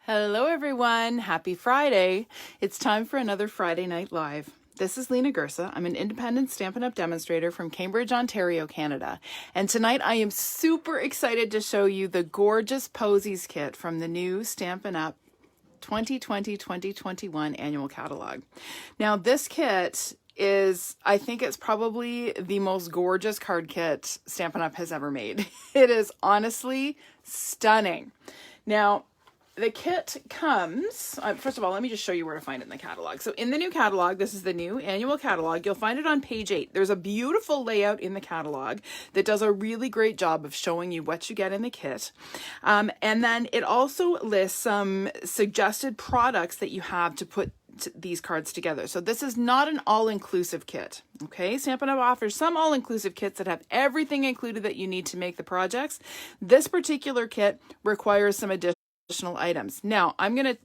Hello everyone, happy Friday. It's time for another Friday Night Live. This is Lena Gersa. I'm an independent Stampin' Up! Demonstrator from Cambridge, Ontario, Canada. And tonight I am super excited to show you the Gorgeous Posies Kit from the new Stampin' Up! 2020-2021 annual catalog. Now this kit is, I think it's probably the most gorgeous card kit Stampin' Up! Has ever made. It is honestly stunning. Now, the kit comes, first of all, let me just show you where to find it in the catalog. So in the new catalog, this is the new annual catalog, you'll find it on page 8. There's a beautiful layout in the catalog that does a really great job of showing you what you get in the kit. And then it also lists some suggested products that you have to put these cards together. So this is not an all-inclusive kit, okay? Stampin' Up! Offers some all-inclusive kits that have everything included that you need to make the projects. This particular kit requires some additional items. Now, I'm going to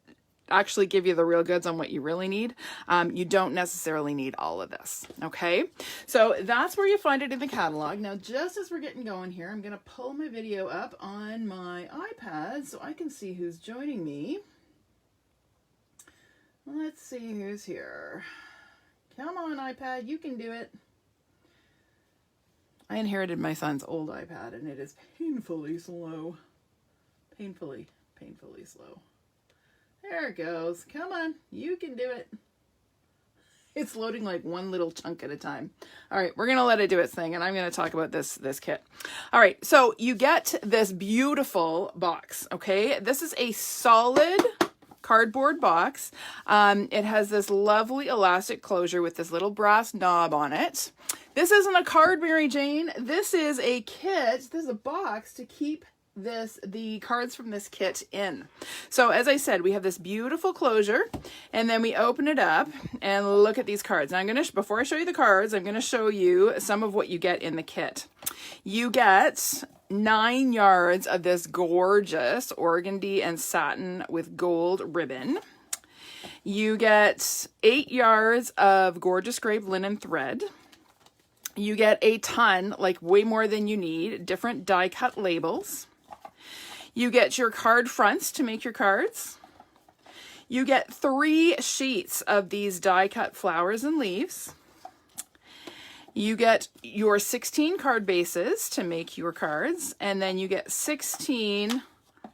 actually give you the real goods on what you really need. You don't necessarily need all of this, okay? So that's where you find it in the catalog. Now, just as we're getting going here, I'm going to pull my video up on my iPad so I can see who's joining me. Let's see who's here. Come on, iPad, you can do it. I inherited my son's old iPad, and it is painfully slow. Painfully slow. There it goes. Come on, you can do it. It's loading like one little chunk at a time. All right, we're going to let it do its thing, and I'm going to talk about this kit. All right, so you get this beautiful box, okay? This is a solid cardboard box. It has this lovely elastic closure with this little brass knob on it. This isn't a card, Mary Jane. This is a kit. This is a box to keep the cards from this kit in. So as I said, we have this beautiful closure, and then we open it up and look at these cards. Now before I show you the cards, I'm going to show you some of what you get in the kit. You get 9 yards of this gorgeous organdy and satin with gold ribbon. You get 8 yards of gorgeous grape linen thread. You get a ton, like way more than you need, different die cut labels. You get your card fronts to make your cards. You get 3 sheets of these die cut flowers and leaves. You get your 16 card bases to make your cards, and then you get 16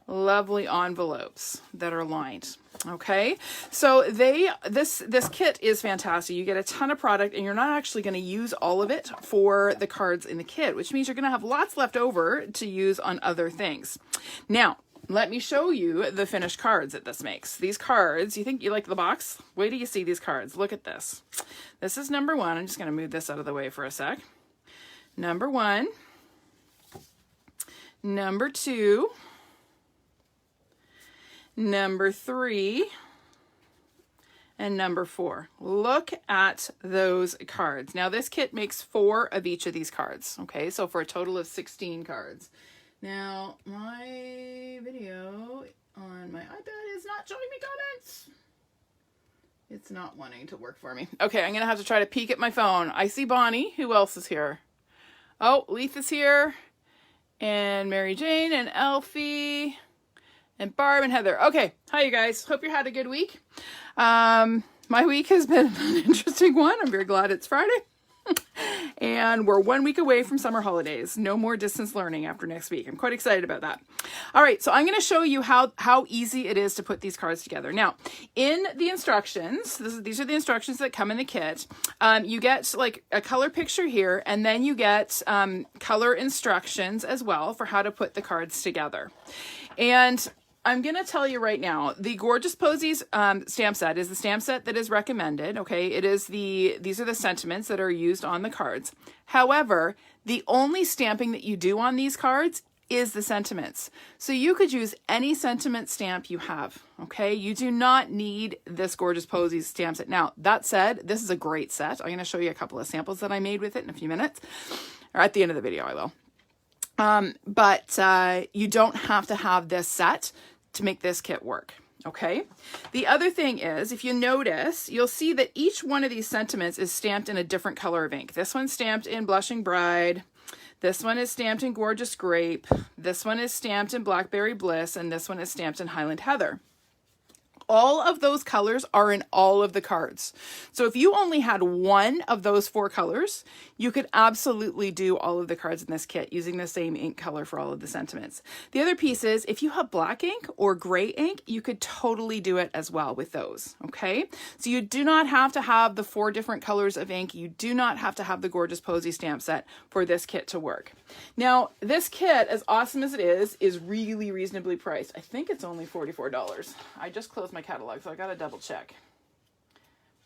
lovely envelopes that are lined. Okay, so this kit is fantastic. You get a ton of product, and you're not actually going to use all of it for the cards in the kit, which means you're going to have lots left over to use on other things. Now, let me show you the finished cards that this makes. These cards, you think you like the box? Wait till you see these cards. Look at this. This is number 1. I'm just going to move this out of the way for a sec. Number 1. Number 2. Number 3. And number 4. Look at those cards. Now this kit makes 4 of each of these cards. Okay, so for a total of 16 cards. Now, my video on my iPad is not showing me comments. It's not wanting to work for me. Okay, I'm going to have to try to peek at my phone. I see Bonnie. Who else is here? Oh, Leith is here. And Mary Jane and Elfie. And Barb and Heather. Okay, hi you guys. Hope you had a good week. My week has been an interesting one. I'm very glad it's Friday. And we're 1 week away from summer holidays. No more distance learning after next week. I'm quite excited about that. All right, so I'm going to show you how easy it is to put these cards together. Now, in the instructions, these are the instructions that come in the kit. You get like a color picture here, and then you get color instructions as well for how to put the cards together. And I'm going to tell you right now, the Gorgeous Posies stamp set is the stamp set that is recommended, okay? These are the sentiments that are used on the cards. However, the only stamping that you do on these cards is the sentiments. So you could use any sentiment stamp you have, okay? You do not need this Gorgeous Posies stamp set. Now, that said, this is a great set. I'm going to show you a couple of samples that I made with it in a few minutes, or at the end of the video I will. But you don't have to have this set to make this kit work, okay? The other thing is, if you notice, you'll see that each one of these sentiments is stamped in a different color of ink. This one's stamped in Blushing Bride. This one is stamped in Gorgeous Grape. This one is stamped in Blackberry Bliss, and this one is stamped in Highland Heather. All of those colors are in all of the cards. So if you only had one of those 4 colors, you could absolutely do all of the cards in this kit using the same ink color for all of the sentiments. The other piece is if you have black ink or gray ink, you could totally do it as well with those, okay? So you do not have to have the 4 different colors of ink. You do not have to have the Gorgeous Posy stamp set for this kit to work. Now, this kit, as awesome as it is really reasonably priced. I think it's only $44. I just closed my catalog, so I gotta double check.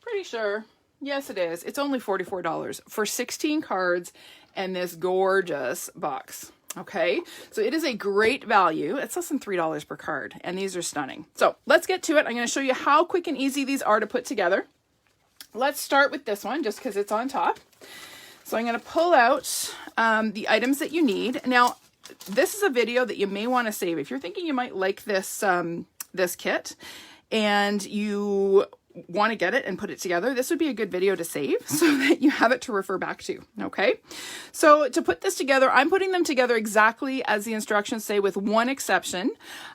Pretty sure. Yes, it is. It's only $44 for 16 cards and this gorgeous box. Okay, so it is a great value. It's less than $3 per card, and these are stunning. So let's get to it. I'm going to show you how quick and easy these are to put together. Let's start with this one, just because it's on top. So I'm going to pull out the items that you need. Now, this is a video that you may want to save. If you're thinking you might like this, this kit, and you want to get it and put it together, this would be a good video to save so that you have it to refer back to. Okay, so to put this together, I'm putting them together exactly as the instructions say, with one exception.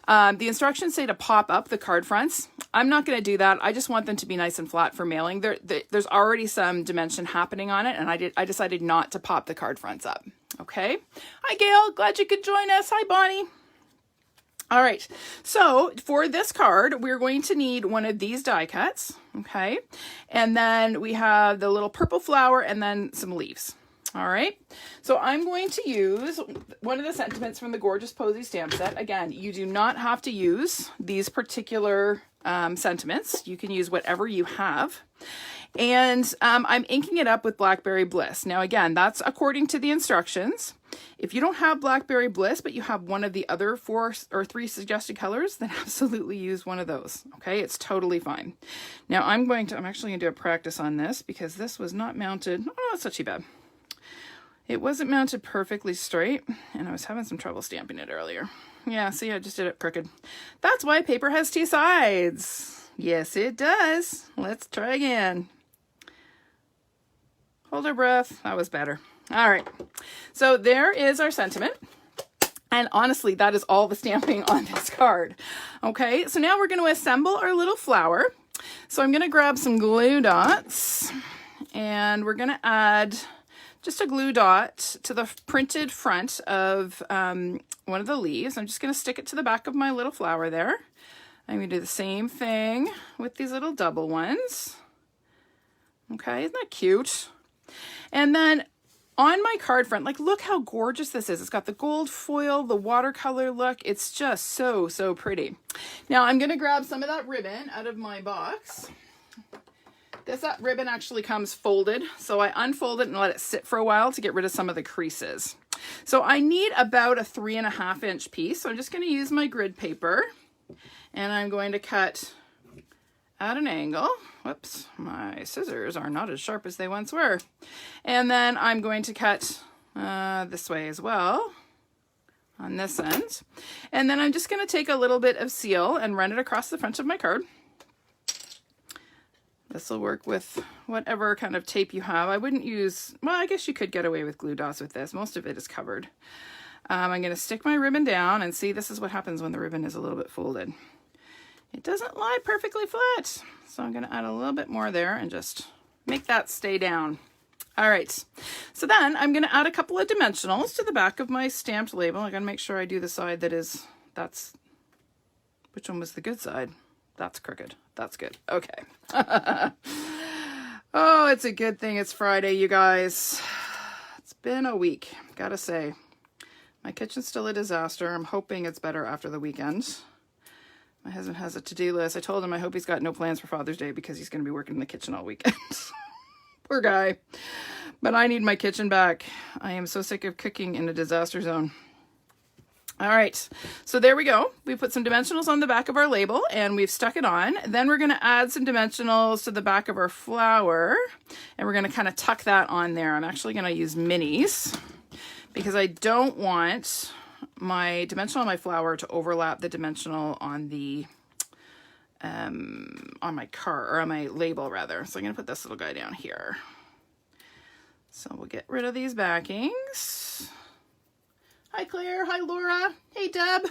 The instructions say to pop up the card fronts. I'm not going to do that. I just want them to be nice and flat for mailing. There's already some dimension happening on it, and I decided not to pop the card fronts up. Okay, hi Gail, glad you could join us. Hi Bonnie. All right, so for this card, we're going to need one of these die cuts, okay? And then we have the little purple flower and then some leaves, all right? So I'm going to use one of the sentiments from the Gorgeous Posy stamp set. Again, you do not have to use these particular sentiments. You can use whatever you have. And I'm inking it up with Blackberry Bliss. Now, again, that's according to the instructions. If you don't have Blackberry Bliss, but you have one of the other 4 or 3 suggested colors, then absolutely use one of those. Okay, it's totally fine. Now I'm actually going to do a practice on this because this was not mounted. Oh, that's not too bad. It wasn't mounted perfectly straight, and I was having some trouble stamping it earlier. Yeah, see, I just did it crooked. That's why paper has 2 sides. Yes, it does. Let's try again. Hold our breath. That was better. All right, so there is our sentiment. And honestly, that is all the stamping on this card. Okay, so now we're going to assemble our little flower. So I'm going to grab some glue dots, and we're going to add just a glue dot to the printed front of one of the leaves. I'm just going to stick it to the back of my little flower there. I'm going to do the same thing with these little double ones. Okay, isn't that cute? And then on my card front, like, look how gorgeous this is. It's got the gold foil, the watercolor look. It's just so, so pretty. Now I'm going to grab some of that ribbon out of my box. That ribbon actually comes folded, so I unfold it and let it sit for a while to get rid of some of the creases. So I need about a 3.5 inch piece. So I'm just going to use my grid paper, and I'm going to cut at an angle. Whoops, my scissors are not as sharp as they once were. And then I'm going to cut this way as well on this end. And then I'm just going to take a little bit of seal and run it across the front of my card. This will work with whatever kind of tape you have. I wouldn't use, well, I guess you could get away with glue dots with this. Most of it is covered. I'm going to stick my ribbon down, and see, this is what happens when the ribbon is a little bit folded. It doesn't lie perfectly flat. So I'm going to add a little bit more there and just make that stay down. All right. So then I'm going to add a couple of dimensionals to the back of my stamped label. I got to make sure I do the side that's, which one was the good side? That's crooked. That's good. Okay. Oh, it's a good thing it's Friday, you guys. It's been a week, gotta say. My kitchen's still a disaster. I'm hoping it's better after the weekend. My husband has a to-do list. I told him I hope he's got no plans for Father's Day because he's going to be working in the kitchen all weekend. Poor guy. But I need my kitchen back. I am so sick of cooking in a disaster zone. All right, so there we go. We put some dimensionals on the back of our label and we've stuck it on. Then we're going to add some dimensionals to the back of our flower, and we're going to kind of tuck that on there. I'm actually going to use minis because I don't want my dimensional on my flower to overlap the dimensional on the on my card, or on my label rather. So I'm going to put this little guy down here. So we'll get rid of these backings. Hi Claire, hi Laura, hey Deb.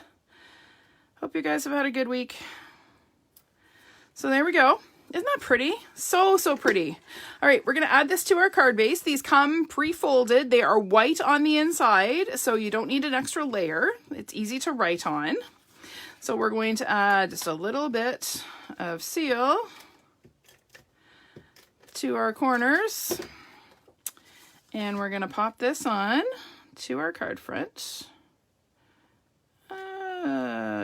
Hope you guys have had a good week. So there we go. Isn't that pretty? So, so pretty. All right, we're going to add this to our card base. These come pre-folded. They are white on the inside, so you don't need an extra layer. It's easy to write on. So we're going to add just a little bit of seal to our corners. And we're going to pop this on to our card front.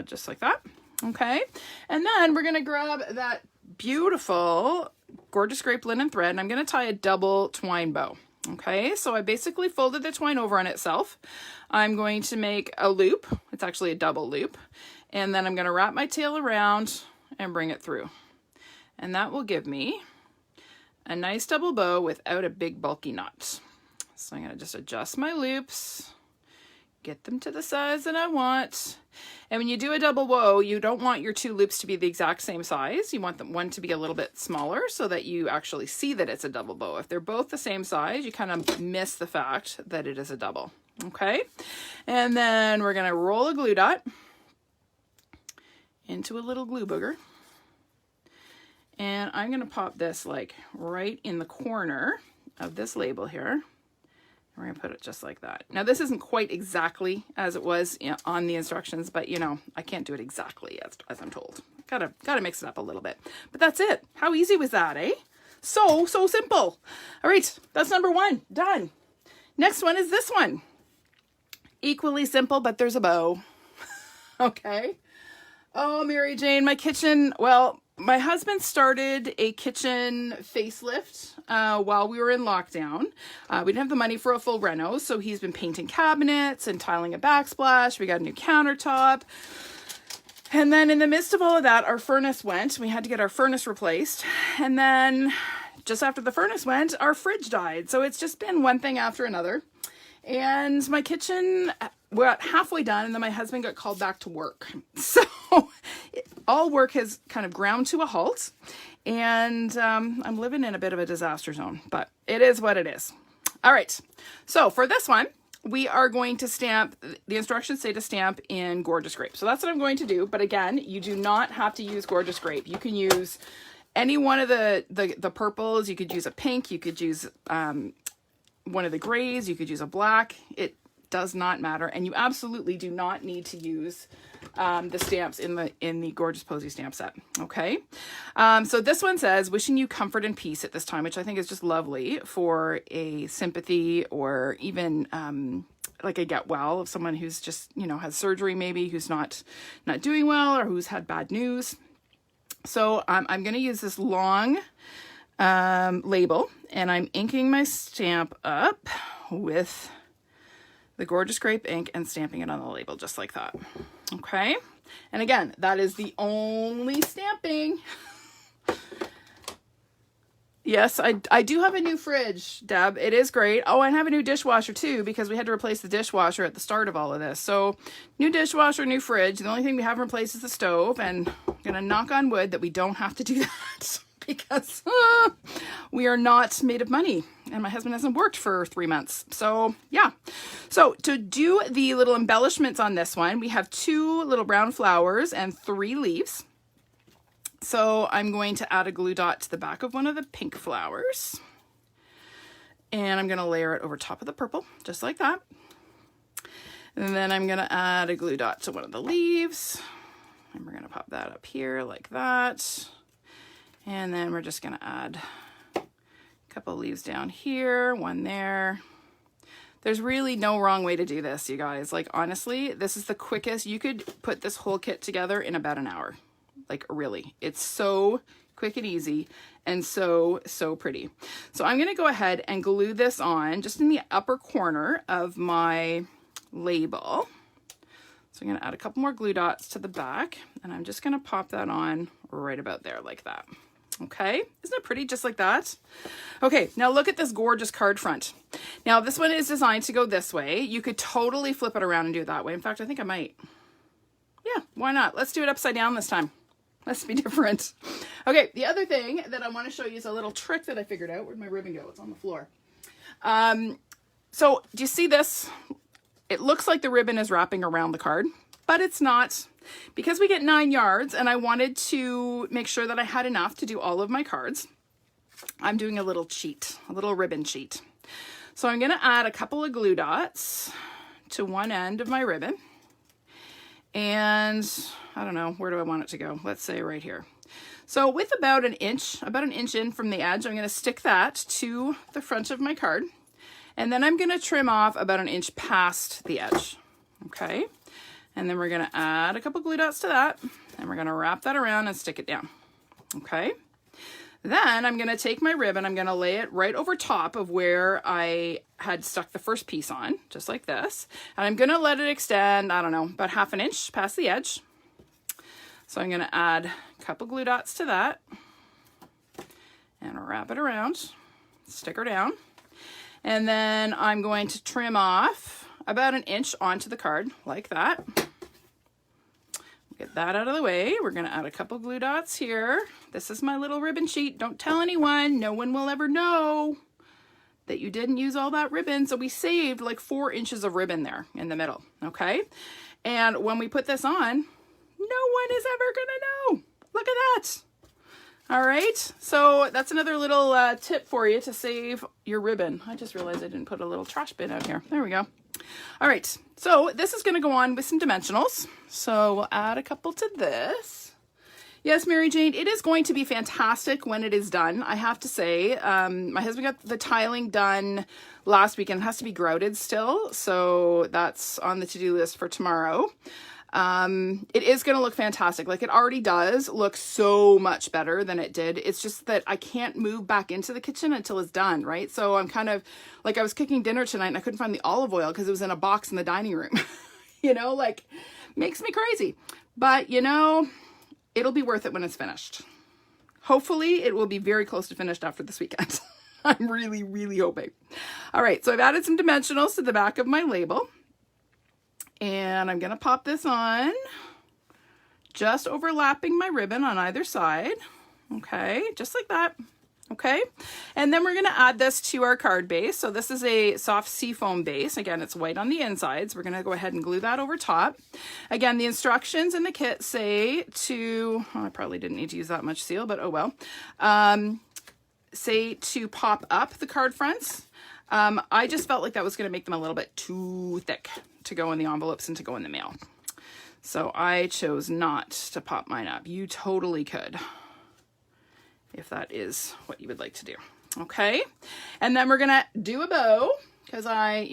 Just like that. Okay. And then we're going to grab that beautiful Gorgeous Grape linen thread, and I'm going to tie a double twine bow. Okay, so I basically folded the twine over on itself. I'm going to make a loop. It's actually a double loop. And then I'm going to wrap my tail around and bring it through. And that will give me a nice double bow without a big bulky knot. So I'm going to just adjust my loops, get them to the size that I want. And when you do a double bow, you don't want your two loops to be the exact same size. You want one to be a little bit smaller so that you actually see that it's a double bow. If they're both the same size, you kind of miss the fact that it is a double. Okay. And then we're going to roll a glue dot into a little glue booger. And I'm going to pop this like right in the corner of this label here. We're going to put it just like that. Now this isn't quite exactly as it was on the instructions, but you know, I can't do it exactly as I'm told. Gotta mix it up a little bit. But that's it. How easy was that, eh? So simple. All right, that's number one, done. Next one is this one. Equally simple, but there's a bow. Okay. Oh, Mary Jane, my kitchen, well, my husband started a kitchen facelift while we were in lockdown. We didn't have the money for a full reno, so he's been painting cabinets and tiling a backsplash. We got a new countertop. And then in the midst of all of that, our furnace went. We had to get our furnace replaced. And then just after the furnace went, our fridge died. So it's just been one thing after another. And my kitchen, we're at halfway done, and then my husband got called back to work. So all work has kind of ground to a halt, and I'm living in a bit of a disaster zone, but it is what it is. All right, so for this one, we are going to stamp, the instructions say to stamp in Gorgeous Grape. So that's what I'm going to do, but again, you do not have to use Gorgeous Grape. You can use any one of the purples. You could use a pink, you could use one of the grays, you could use a black. It does not matter, and you absolutely do not need to use the stamps in the Gorgeous Posies stamp set. Okay, so this one says, wishing you comfort and peace at this time, which I think is just lovely for a sympathy, or even like a get well of someone who's just, you know, has surgery, maybe who's not doing well, or who's had bad news. So I'm going to use this long label, and I'm inking my stamp up with the Gorgeous Grape ink and stamping it on the label just like that. Okay, and again, that is the only stamping. Yes, I do have a new fridge, Deb. It is great. Oh, I have a new dishwasher too, because we had to replace the dishwasher at the start of all of this. So new dishwasher, new fridge. The only thing we haven't replaced is the stove, and I'm gonna knock on wood that we don't have to do that. Because we are not made of money, and my husband hasn't worked for 3 months. So yeah. So to do the little embellishments on this one, we have 2 little brown flowers and 3 leaves. So I'm going to add a glue dot to the back of one of the pink flowers, and I'm going to layer it over top of the purple, just like that. And then I'm going to add a glue dot to one of the leaves, and we're going to pop that up here like that. And then we're just going to add a couple of leaves down here, one there. There's really no wrong way to do this, you guys. Like, honestly, this is the quickest. You could put this whole kit together in about an hour. Like, really. It's so quick and easy, and so pretty. So I'm going to go ahead and glue this on just in the upper corner of my label. So I'm going to add a couple more glue dots to the back, and I'm just going to pop that on right about there like that. Okay, isn't it pretty just like that? Okay, now look at this gorgeous card front. Now this one is designed to go this way. You could totally flip it around and do it that way. In fact, I think I might. Yeah, why not? Let's do it upside down this time. Let's be different. Okay, the other thing that I want to show you is a little trick that I figured out. Where'd my ribbon go? It's on the floor. So do you see this? It looks like the ribbon is wrapping around the card, but it's not, because we get 9 yards and I wanted to make sure that I had enough to do all of my cards. I'm doing a little cheat, a little ribbon cheat. So I'm going to add a couple of glue dots to one end of my ribbon. And I don't know, where do I want it to go? Let's say right here. So with about an inch in from the edge, I'm going to stick that to the front of my card. And then I'm going to trim off about an inch past the edge. Okay. And then we're going to add a couple glue dots to that. And we're going to wrap that around and stick it down. Okay. Then I'm going to take my ribbon, I'm going to lay it right over top of where I had stuck the first piece on, just like this. And I'm going to let it extend, I don't know, about ½ an inch past the edge. So I'm going to add a couple glue dots to that and wrap it around, stick her down. And then I'm going to trim off about an inch onto the card, like that. Get that out of the way. We're going to add a couple glue dots here. This is my little ribbon sheet. Don't tell anyone. No one will ever know that you didn't use all that ribbon. So we saved like 4 inches of ribbon there in the middle. Okay. And when we put this on, no one is ever going to know. Look at that. All right. So that's another little tip for you to save your ribbon. I just realized I didn't put a little trash bin out here. There we go. All right, so this is going to go on with some dimensionals. So we'll add a couple to this. Yes, Mary Jane, it is going to be fantastic when it is done. I have to say, my husband got the tiling done last week and it has to be grouted still. So that's on the to-do list for tomorrow. It is going to look fantastic. Like it already does look so much better than it did. It's just that I can't move back into the kitchen until it's done, right? So I'm kind of like, I was cooking dinner tonight and I couldn't find the olive oil because it was in a box in the dining room, you know, like makes me crazy, but you know, it'll be worth it when it's finished. Hopefully it will be very close to finished after this weekend. I'm really, really hoping. All right. So I've added some dimensionals to the back of my label. And I'm going to pop this on, just overlapping my ribbon on either side. Okay, just like that. Okay, and then we're going to add this to our card base. So this is a soft seafoam base. Again, it's white on the insides. We're going to go ahead and glue that over top. Again, the instructions in the kit say to, oh, I probably didn't need to use that much seal, but oh well. Say to pop up the card fronts. I just felt like that was going to make them a little bit too thick to go in the envelopes and to go in the mail. So I chose not to pop mine up. You totally could, if that is what you would like to do. Okay. And then we're going to do a bow because I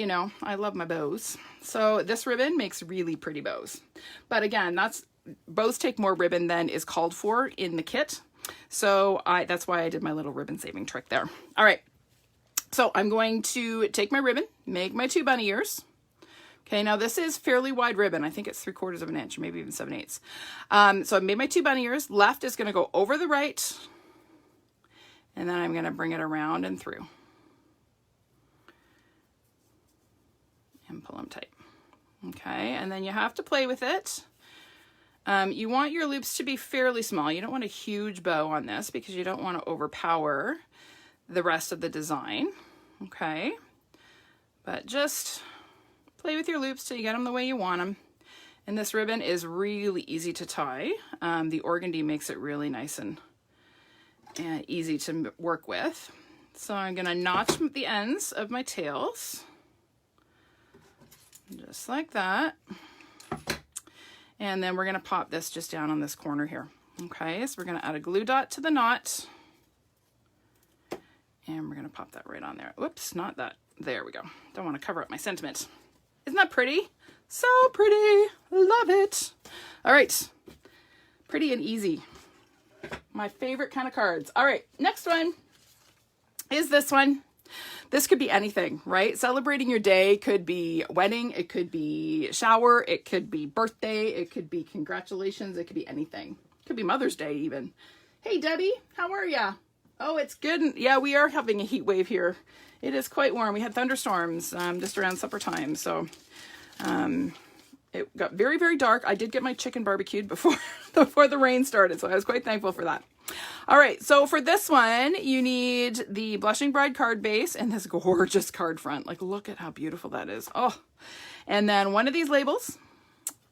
love my bows. So this ribbon makes really pretty bows. But again, bows take more ribbon than is called for in the kit. So that's why I did my little ribbon saving trick there. All right. So I'm going to take my ribbon, make my 2 bunny ears. Okay, now this is fairly wide ribbon. I think it's 3/4 of an inch, or maybe even 7/8. So I made my 2 bunny ears. Left is going to go over the right. And then I'm going to bring it around and through. And pull them tight. Okay, and then you have to play with it. You want your loops to be fairly small. You don't want a huge bow on this because you don't want to overpower the rest of the design. Okay, but just play with your loops till you get them the way you want them. And this ribbon is really easy to tie. The organdy makes it really nice and easy to work with. So I'm going to notch the ends of my tails, just like that. And then we're going to pop this just down on this corner here. Okay, so we're going to add a glue dot to the knot. And we're going to pop that right on there. Whoops, not that. There we go. Don't want to cover up my sentiment. Isn't that pretty? So pretty. Love it. All right. Pretty and easy. My favorite kind of cards. All right, next one is this one. This could be anything, right? Celebrating your day could be wedding. It could be shower. It could be birthday. It could be congratulations. It could be anything. It could be Mother's Day even. Hey, Debbie, how are ya? Oh, it's good. Yeah, we are having a heat wave here. It is quite warm. We had thunderstorms just around supper time. So it got very, very dark. I did get my chicken barbecued before the rain started. So I was quite thankful for that. All right. So for this one, you need the Blushing Bride card base and this gorgeous card front. Like, look at how beautiful that is. Oh, and then one of these labels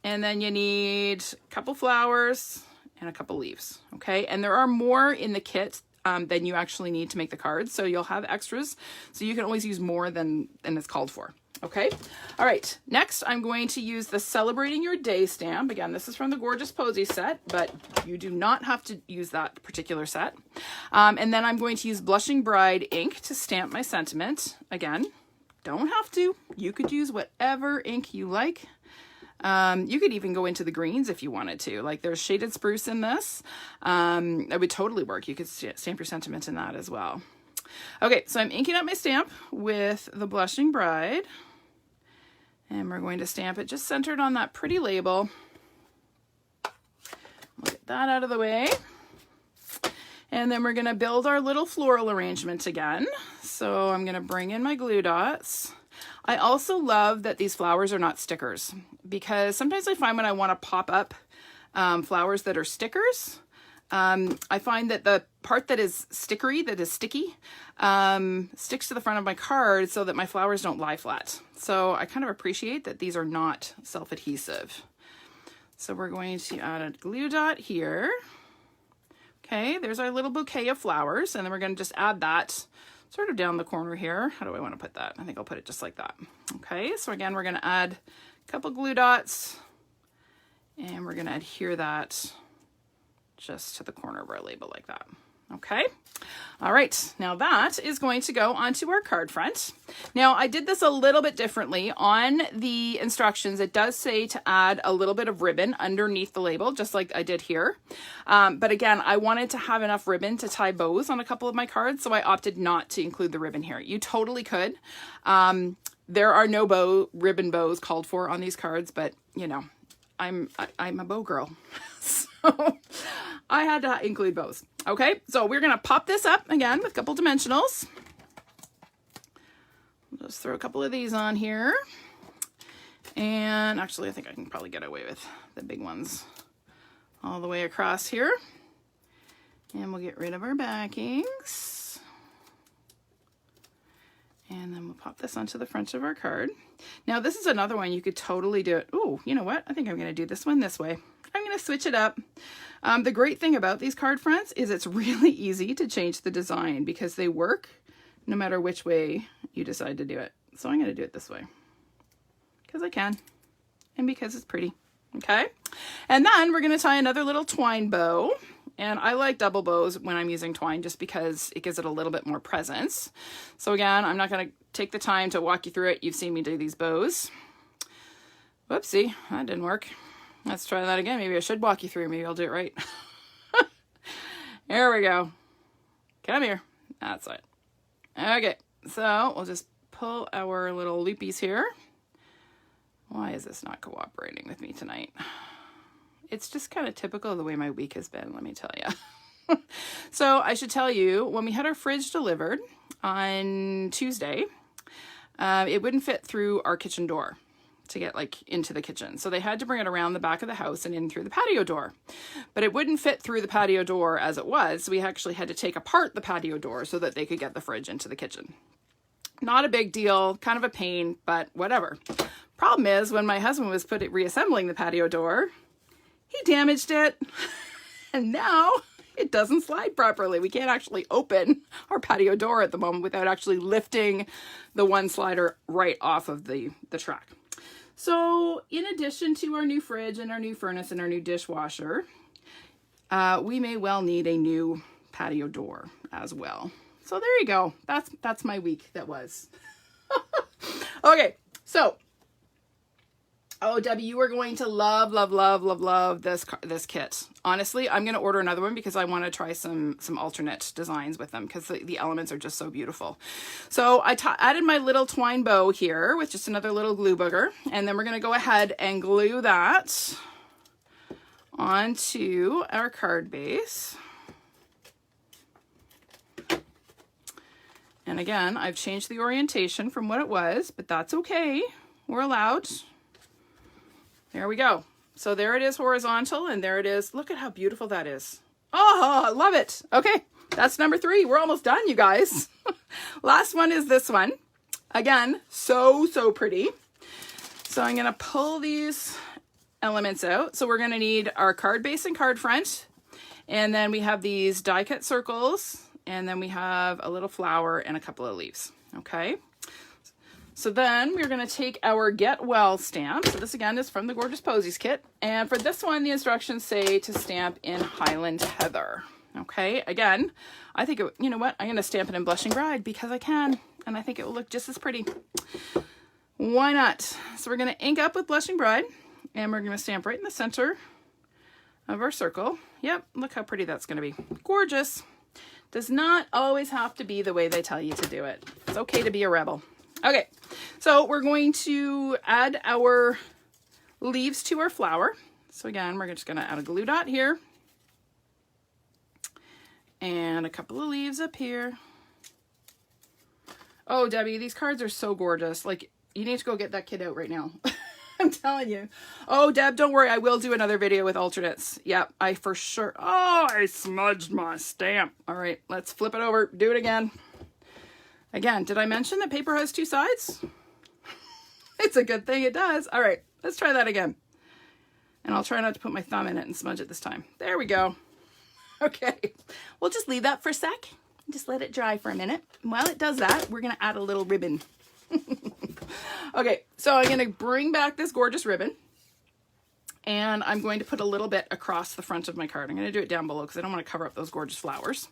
And then you need a couple flowers and a couple leaves, okay? And there are more in the kit than you actually need to make the cards. So you'll have extras. So you can always use more than it's called for, okay? All right, next I'm going to use the Celebrating Your Day stamp. Again, this is from the Gorgeous Posies set, but you do not have to use that particular set. And then I'm going to use Blushing Bride ink to stamp my sentiment. Again, don't have to. You could use whatever ink you like. You could even go into the greens if you wanted to. Like there's Shaded Spruce in this. That would totally work. You could stamp your sentiment in that as well. Okay, so I'm inking up my stamp with the Blushing Bride. And we're going to stamp it just centered on that pretty label. We'll get that out of the way. And then we're going to build our little floral arrangement again. So I'm going to bring in my glue dots. I also love that these flowers are not stickers, because sometimes I find when I want to pop up flowers that are stickers, I find that the part that is sticky, sticks to the front of my card so that my flowers don't lie flat. So I kind of appreciate that these are not self-adhesive. So we're going to add a glue dot here. Okay, there's our little bouquet of flowers, and then we're going to just add that sort of down the corner here. How do I want to put that? I think I'll put it just like that. Okay, so again, we're going to add a couple glue dots, and we're going to adhere that just to the corner of our label like that. Okay, all right, now that is going to go onto our card front. Now I did this a little bit differently. On the instructions, it does say to add a little bit of ribbon underneath the label, just like I did here. But again, I wanted to have enough ribbon to tie bows on a couple of my cards, so I opted not to include the ribbon here. You totally could. There are no ribbon bows called for on these cards, but you know, I'm a bow girl. So I had to include bows. Okay, so we're gonna pop this up again with a couple dimensionals. I'll just throw a couple of these on here. And actually, I think I can probably get away with the big ones all the way across here. And we'll get rid of our backings. And then we'll pop this onto the front of our card. Now, this is another one you could totally do it. Oh, you know what? I think I'm going to do this one this way. I'm going to switch it up. The great thing about these card fronts is it's really easy to change the design because they work no matter which way you decide to do it. So I'm going to do it this way because I can and because it's pretty. Okay. And then we're going to tie another little twine bow. And I like double bows when I'm using twine just because it gives it a little bit more presence. So again, I'm not going to take the time to walk you through it. You've seen me do these bows. Whoopsie, that didn't work. Let's try that again. Maybe I should walk you through. Maybe I'll do it right. There we go. Come here. That's it. Okay, so we'll just pull our little loopies here. Why is this not cooperating with me tonight? It's just kind of typical of the way my week has been, let me tell you. So I should tell you, when we had our fridge delivered on Tuesday, it wouldn't fit through our kitchen door to get like into the kitchen. So they had to bring it around the back of the house and in through the patio door. But it wouldn't fit through the patio door as it was. So we actually had to take apart the patio door so that they could get the fridge into the kitchen. Not a big deal, kind of a pain, but whatever. Problem is, when my husband was reassembling the patio door, he damaged it. And now it doesn't slide properly. We can't actually open our patio door at the moment without actually lifting the one slider right off of the track. So in addition to our new fridge and our new furnace and our new dishwasher, we may well need a new patio door as well. So there you go. That's my week that was. Okay, so oh, Debbie, you are going to love, love, love, love, love this kit. Honestly, I'm going to order another one because I want to try some alternate designs with them because the elements are just so beautiful. So I added my little twine bow here with just another little glue booger. And then we're going to go ahead and glue that onto our card base. And again, I've changed the orientation from what it was, but that's okay. We're allowed. There we go. So there it is horizontal, and there it is. Look at how beautiful that is. Oh, I love it. Okay, that's number 3. We're almost done, you guys. Last one is this one. Again, so pretty. So I'm going to pull these elements out. So we're going to need our card base and card front. And then we have these die cut circles. And then we have a little flower and a couple of leaves. Okay. So then we're going to take our Get Well stamp. So this again is from the Gorgeous Posies Kit. And for this one, the instructions say to stamp in Highland Heather. Okay. Again, I think, you know what? I'm going to stamp it in Blushing Bride because I can. And I think it will look just as pretty. Why not? So we're going to ink up with Blushing Bride. And we're going to stamp right in the center of our circle. Yep. Look how pretty that's going to be. Gorgeous. Does not always have to be the way they tell you to do it. It's okay to be a rebel. Okay, so we're going to add our leaves to our flower. So again, we're just going to add a glue dot here. And a couple of leaves up here. Oh, Debbie, these cards are so gorgeous. Like, you need to go get that kit out right now. I'm telling you. Oh, Deb, don't worry. I will do another video with alternates. Yep, I for sure. Oh, I smudged my stamp. All right, let's flip it over. Do it again. Again, did I mention that paper has two sides? It's a good thing it does. All right, let's try that again. And I'll try not to put my thumb in it and smudge it this time. There we go. Okay, we'll just leave that for a sec. Just let it dry for a minute. While it does that, we're gonna add a little ribbon. Okay, so I'm gonna bring back this gorgeous ribbon. And I'm going to put a little bit across the front of my card. I'm gonna do it down below because I don't wanna cover up those gorgeous flowers.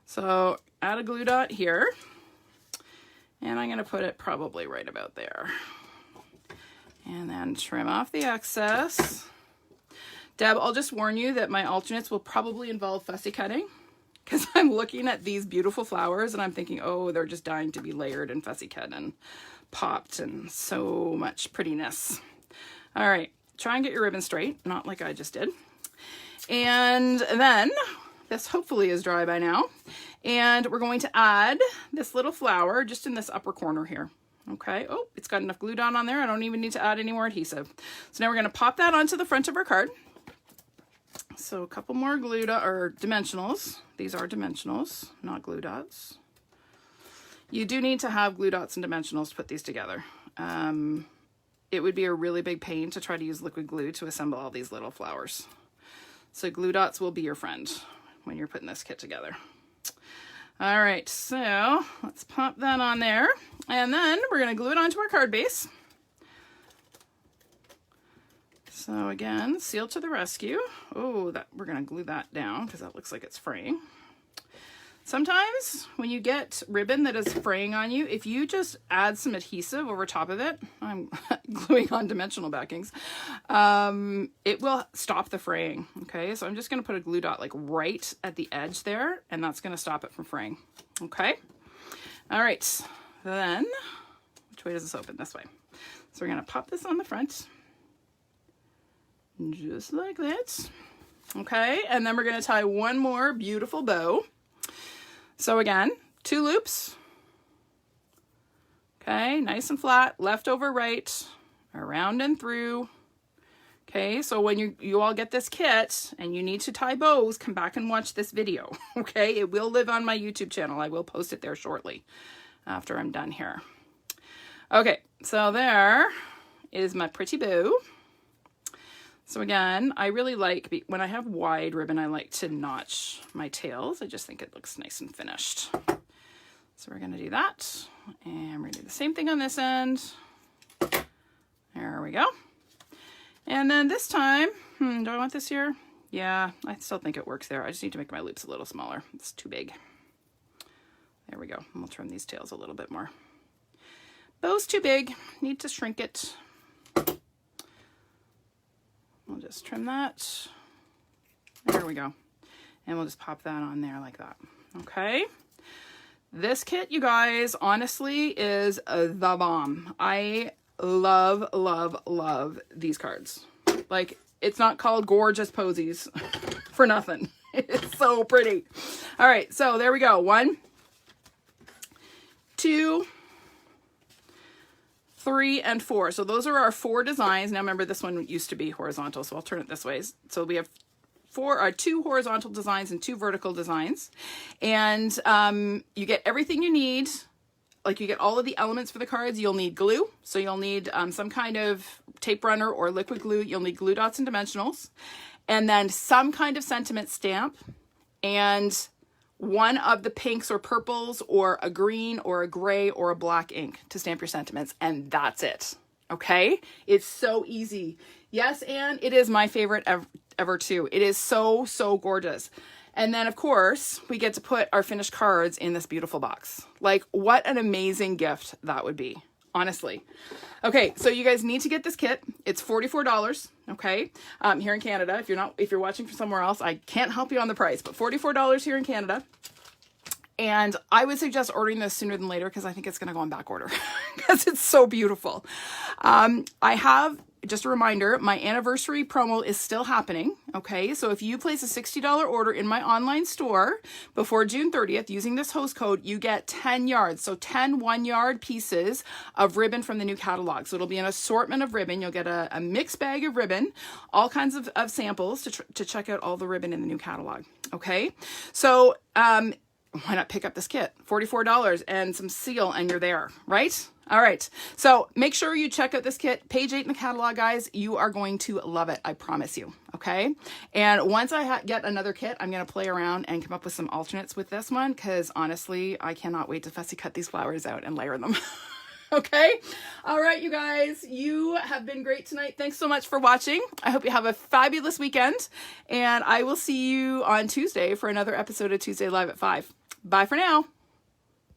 So add a glue dot here. And I'm going to put it probably right about there. And then trim off the excess. Deb, I'll just warn you that my alternates will probably involve fussy cutting because I'm looking at these beautiful flowers and I'm thinking, oh, they're just dying to be layered and fussy cut and popped and so much prettiness. All right, try and get your ribbon straight, not like I just did. And then this hopefully is dry by now. And we're going to add this little flower just in this upper corner here. Okay. Oh, it's got enough glue dot on there. I don't even need to add any more adhesive. So now we're going to pop that onto the front of our card. So a couple more glue dot or dimensionals. These are dimensionals, not glue dots. You do need to have glue dots and dimensionals to put these together. It would be a really big pain to try to use liquid glue to assemble all these little flowers. So glue dots will be your friend when you're putting this kit together. All right, so let's pop that on there. And then we're going to glue it onto our card base. So again, seal to the rescue. Oh, we're going to glue that down because that looks like it's fraying. Sometimes when you get ribbon that is fraying on you, if you just add some adhesive over top of it, I'm gluing on dimensional backings, it will stop the fraying. Okay, so I'm just going to put a glue dot like right at the edge there, and that's going to stop it from fraying. Okay, all right, then which way does this open? This way. So we're going to pop this on the front, just like that. Okay, and then we're going to tie one more beautiful bow. So again, 2 loops. Okay, nice and flat, left over right, around and through. Okay, so when you all get this kit and you need to tie bows, come back and watch this video. Okay, it will live on my YouTube channel. I will post it there shortly after I'm done here. Okay, so there is my pretty bow. So again, I really like, when I have wide ribbon, I like to notch my tails. I just think it looks nice and finished. So we're going to do that. And we're going to do the same thing on this end. There we go. And then this time, do I want this here? Yeah, I still think it works there. I just need to make my loops a little smaller. It's too big. There we go. And we'll trim these tails a little bit more. Bow's too big. Need to shrink it. We'll just trim that. There we go. And we'll just pop that on there like that. Okay. This kit, you guys, honestly is the bomb. I love, love, love these cards. Like, it's not called Gorgeous Posies for nothing. It's so pretty. All right, so there we go. 1, 2, 3, and 4. So those are our 4 designs. Now remember, this one used to be horizontal, so I'll turn it this way. So we have 2 horizontal designs and 2 vertical designs. And you get everything you need. Like, you get all of the elements for the cards. You'll need glue. So you'll need some kind of tape runner or liquid glue. You'll need glue dots and dimensionals, and then some kind of sentiment stamp, and one of the pinks or purples, or a green or a gray or a black ink to stamp your sentiments. And that's it. Okay. It's so easy. Yes. And it is my favorite ever too. It is so, so gorgeous. And then of course we get to put our finished cards in this beautiful box. Like, what an amazing gift that would be, honestly. Okay. So you guys need to get this kit. It's $44. Okay. Here in Canada. If you're watching from somewhere else, I can't help you on the price, but $44 here in Canada. And I would suggest ordering this sooner than later, because I think it's going to go on back order because it's so beautiful. I have, just a reminder, my anniversary promo is still happening. Okay. So if you place a $60 order in my online store before June 30th using this host code, you get 10 yards. So 10 1-yard pieces of ribbon from the new catalog. So it'll be an assortment of ribbon. You'll get a mixed bag of ribbon, all kinds of samples to check out all the ribbon in the new catalog. Okay. So, why not pick up this kit? $44 and some seal and you're there, right? All right. So make sure you check out this kit. Page 8 in the catalog, guys. You are going to love it. I promise you. Okay. And once I get another kit, I'm going to play around and come up with some alternates with this one, because honestly, I cannot wait to fussy cut these flowers out and layer them. Okay. All right, you guys, you have been great tonight. Thanks so much for watching. I hope you have a fabulous weekend, and I will see you on Tuesday for another episode of Tuesday Live at 5. Bye for now.